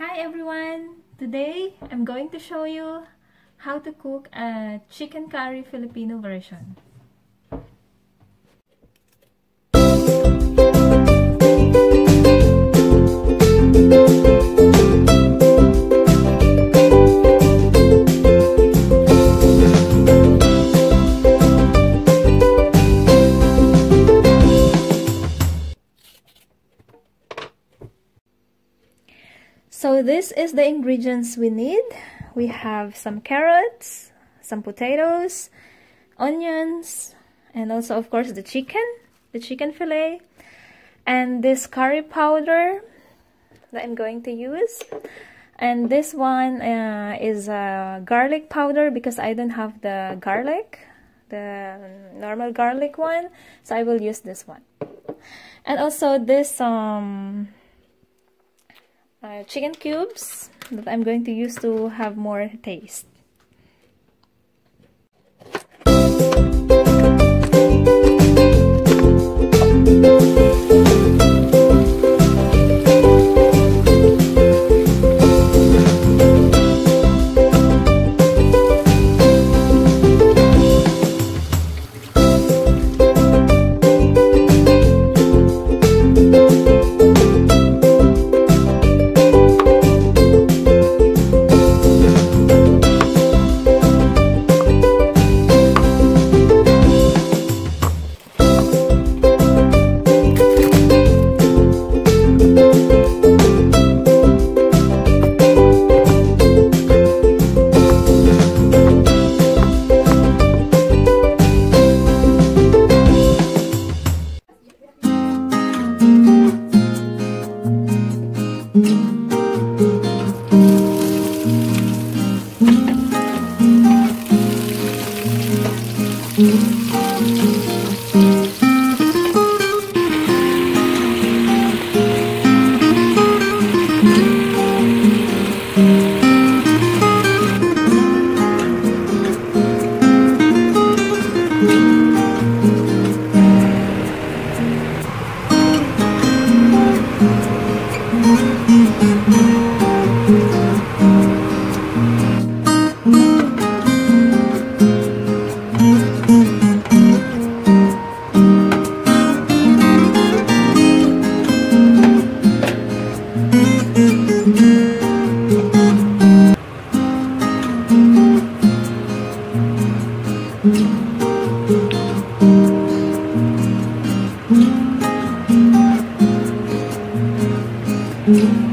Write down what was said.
Hi everyone! Today I'm going to show you how to cook a chicken curry Filipino version. So this is the ingredients we need. We have some carrots, some potatoes, onions, and also of course the chicken fillet, and this curry powder that I'm going to use. And this one is garlic powder because I don't have the garlic, the normal garlic one, so I will use this one. And also this chicken cubes that I'm going to use to have more taste. Mm-hmm.